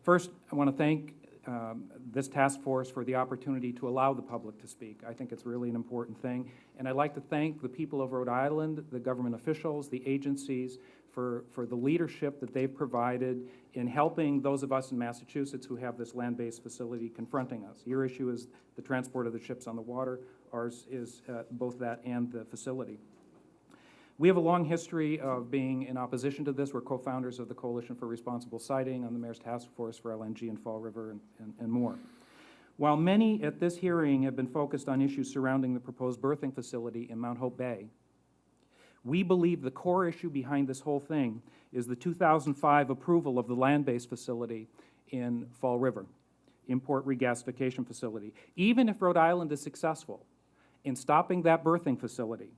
First, I want to thank this task force for the opportunity to allow the public to speak. I think it's really an important thing. And I'd like to thank the people of Rhode Island, the government officials, the agencies, for the leadership that they've provided in helping those of us in Massachusetts who have this land-based facility confronting us. Your issue is the transport of the ships on the water. Ours is both that and the facility. We have a long history of being in opposition to this. We're co-founders of the Coalition for Responsible Siting on the Mayor's Task Force for LNG and Fall River and more. While many at this hearing have been focused on issues surrounding the proposed berthing facility in Mount Hope Bay, we believe the core issue behind this whole thing is the 2005 approval of the land-based facility in Fall River, import regasification facility. Even if Rhode Island is successful in stopping that berthing facility,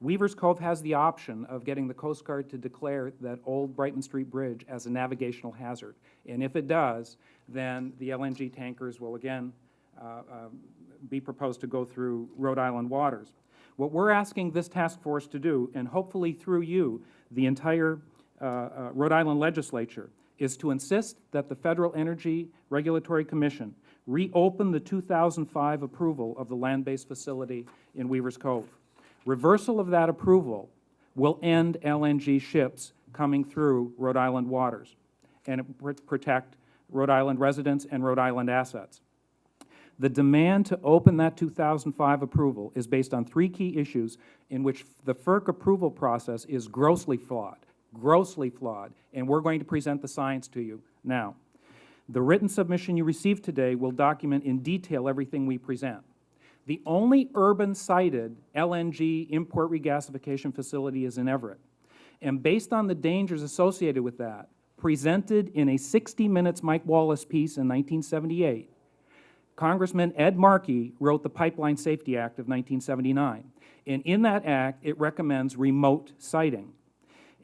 Weaver's Cove has the option of getting the Coast Guard to declare that old Brighton Street Bridge as a navigational hazard. And if it does, then the LNG tankers will again be proposed to go through Rhode Island waters. What we're asking this task force to do, and hopefully through you, the entire Rhode Island legislature, is to insist that the Federal Energy Regulatory Commission reopen the 2005 approval of the land-based facility in Weaver's Cove. Reversal of that approval will end LNG ships coming through Rhode Island waters and protect Rhode Island residents and Rhode Island assets. The demand to open that 2005 approval is based on three key issues in which the FERC approval process is grossly flawed, and we're going to present the science to you now. The written submission you received today will document in detail everything we present. The only urban-sited LNG import regasification facility is in Everett, and based on the dangers associated with that, presented in a 60 Minutes Mike Wallace piece in 1978, Congressman Ed Markey wrote the Pipeline Safety Act of 1979, and in that act, it recommends remote siting.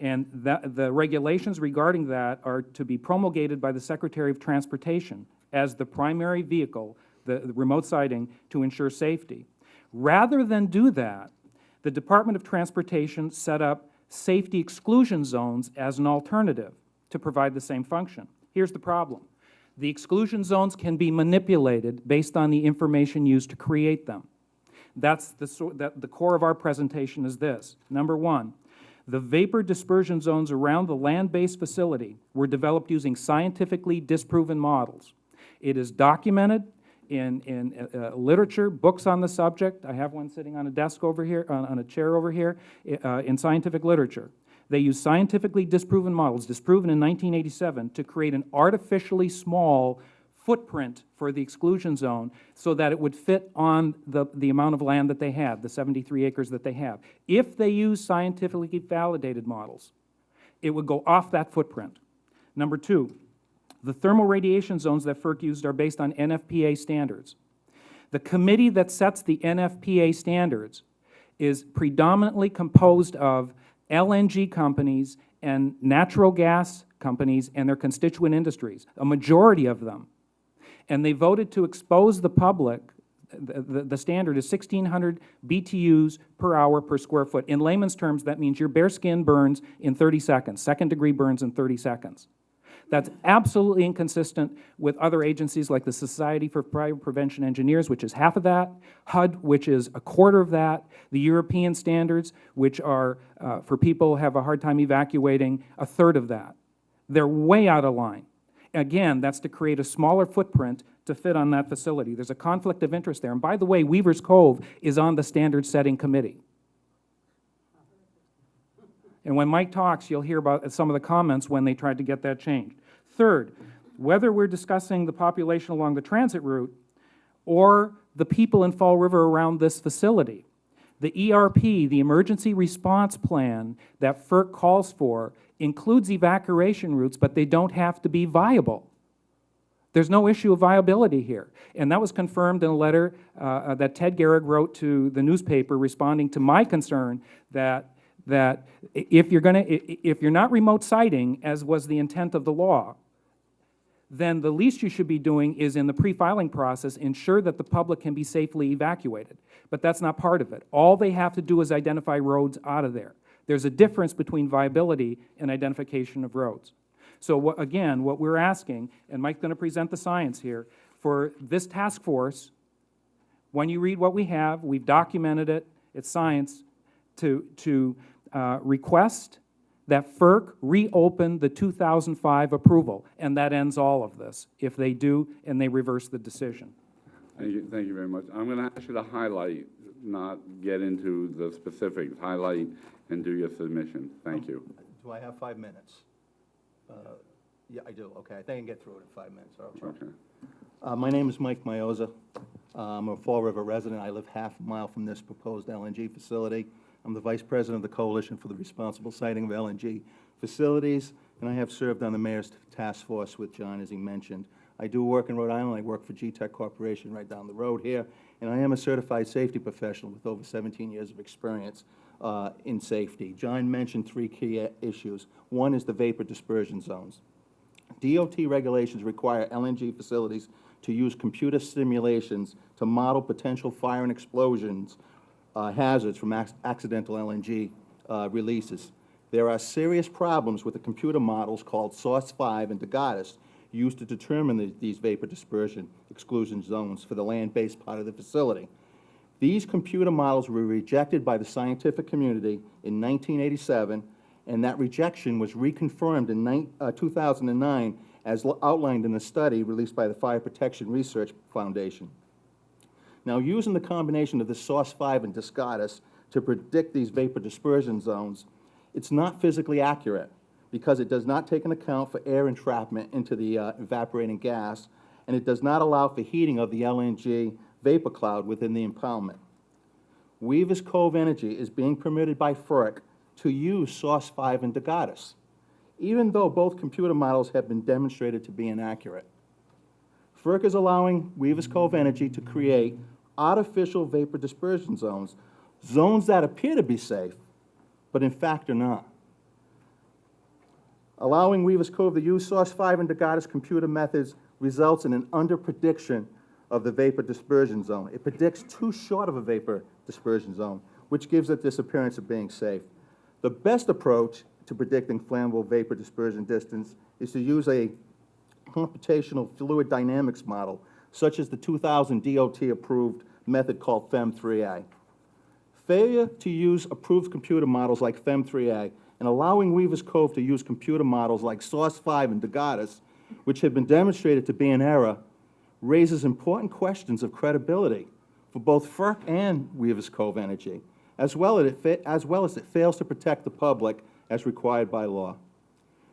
And the regulations regarding that are to be promulgated by the Secretary of Transportation as the primary vehicle, the remote siting, to ensure safety. Rather than do that, the Department of Transportation set up safety exclusion zones as an alternative to provide the same function. Here's the problem. The exclusion zones can be manipulated based on the information used to create them. That's the core of our presentation is this. Number one, the vapor dispersion zones around the land-based facility were developed using scientifically disproven models. It is documented in literature, books on the subject. I have one sitting on a desk over here, on a chair over here, in scientific literature. They use scientifically disproven models, disproven in 1987, to create an artificially small footprint for the exclusion zone so that it would fit on the amount of land that they have, the 73 acres that they have. If they use scientifically validated models, it would go off that footprint. Number two, the thermal radiation zones that FERC used are based on NFPA standards. The committee that sets the NFPA standards is predominantly composed of LNG companies and natural gas companies and their constituent industries, a majority of them. And they voted to expose the public. The standard is 1,600 BTUs per hour per square foot. In layman's terms, that means your bare skin burns in 30 seconds, second-degree burns in 30 seconds. That's absolutely inconsistent with other agencies like the Society for Fire Prevention Engineers, which is half of that, HUD, which is a quarter of that, the European standards, which are, for people who have a hard time evacuating, a third of that. They're way out of line. Again, that's to create a smaller footprint to fit on that facility. There's a conflict of interest there. And by the way, Weaver's Cove is on the standard-setting committee. And when Mike talks, you'll hear about some of the comments when they tried to get that changed. Third, whether we're discussing the population along the transit route or the people in Fall River around this facility, the ERP, the Emergency Response Plan that FERC calls for, includes evacuation routes, but they don't have to be viable. There's no issue of viability here. And that was confirmed in a letter that Ted Garrig wrote to the newspaper responding to my concern that if you're not remote siting, as was the intent of the law, then the least you should be doing is in the pre-filing process ensure that the public can be safely evacuated. But that's not part of it. All they have to do is identify roads out of there. There's a difference between viability and identification of roads. So again, what we're asking, and Mike's going to present the science here, for this task force, when you read what we have, we've documented it, it's science, to request that FERC reopen the 2005 approval, and that ends all of this, if they do and they reverse the decision. Thank you very much. I'm going to ask you to highlight, not get into the specifics. Highlight and do your submission. Thank you. Do I have 5 minutes? Yeah, I do. Okay, I think I can get through it in 5 minutes. I'll try. Okay. My name is Mike Mioza. I'm a Fall River resident. I live half a mile from this proposed LNG facility. I'm the Vice President of the Coalition for the Responsible Siting of LNG Facilities, and I have served on the Mayor's Task Force with John, as he mentioned. I do work in Rhode Island. I work for G-Tech Corporation right down the road here, and I am a certified safety professional with over 17 years of experience in safety. John mentioned 3 key issues. One is the vapor dispersion zones. DOT regulations require LNG facilities to use computer simulations to model potential fire and explosions hazards from accidental LNG releases. There are serious problems with the computer models called Source 5 and DeGoddis used to determine these vapor dispersion exclusion zones for the land-based part of the facility. These computer models were rejected by the scientific community in 1987, and that rejection was reconfirmed in 2009 as outlined in a study released by the Fire Protection Research Foundation. Now, using the combination of the Source 5 and DeGoddis to predict these vapor dispersion zones, it's not physically accurate because it does not take into account for air entrapment into the evaporating gas, and it does not allow for heating of the LNG vapor cloud within the impoundment. Weaver's Cove Energy is being permitted by FERC to use Source 5 and DeGoddis, even though both computer models have been demonstrated to be inaccurate. FERC is allowing Weaver's Cove Energy to create artificial vapor dispersion zones, zones that appear to be safe, but in fact are not. Allowing Weaver's Cove to use Source 5 and DeGoddis computer methods results in an under-prediction of the vapor dispersion zone. It predicts too short of a vapor dispersion zone, which gives it this appearance of being safe. The best approach to predicting flammable vapor dispersion distance is to use a computational fluid dynamics model, such as the 2000 DOT-approved method called FEM3A. Failure to use approved computer models like FEM3A and allowing Weaver's Cove to use computer models like Source 5 and DeGoddis, which have been demonstrated to be in error, raises important questions of credibility for both FERC and Weaver's Cove Energy, as well as it fails to protect the public as required by law.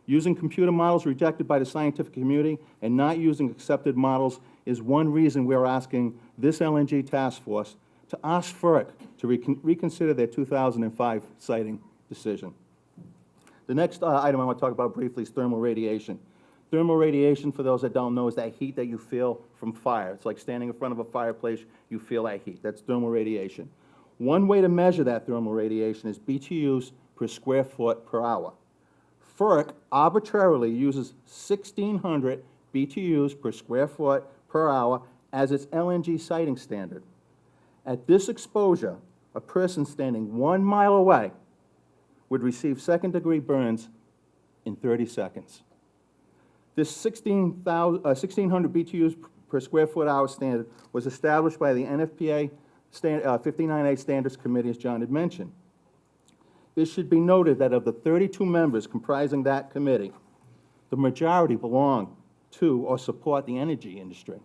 Using computer models rejected by the scientific community and not using accepted models is one reason we're asking this LNG task force to ask FERC to reconsider their 2005 siting decision. The next item I want to talk about briefly is thermal radiation. Thermal radiation, for those that don't know, is that heat that you feel from fire. It's like standing in front of a fireplace, you feel that heat. That's thermal radiation. One way to measure that thermal radiation is BTUs per square foot per hour. FERC arbitrarily uses 1,600 BTUs per square foot per hour as its LNG siting standard. At this exposure, a person standing 1 mile away would receive second-degree burns in 30 seconds. This 1,600 BTUs per square foot hour standard was established by the NFPA 59A Standards Committee, as John had mentioned. It should be noted that of the 32 members comprising that committee, the majority belong to or support the energy industry.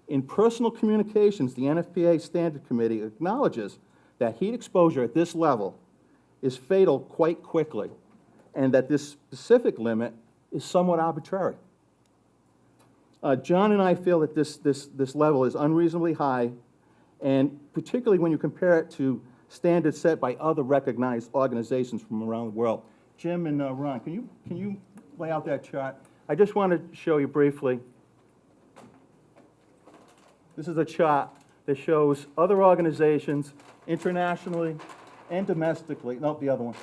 In personal communications, the NFPA Standard Committee acknowledges that heat exposure at this level is fatal quite quickly, and that this specific limit is somewhat arbitrary. John and I feel that this level is unreasonably high, and particularly when you compare it to standards set by other recognized organizations from around the world. Jim and Ron, can you lay out that chart? I just want to show you briefly. This is a chart that shows other organizations internationally and domestically. No, the other one.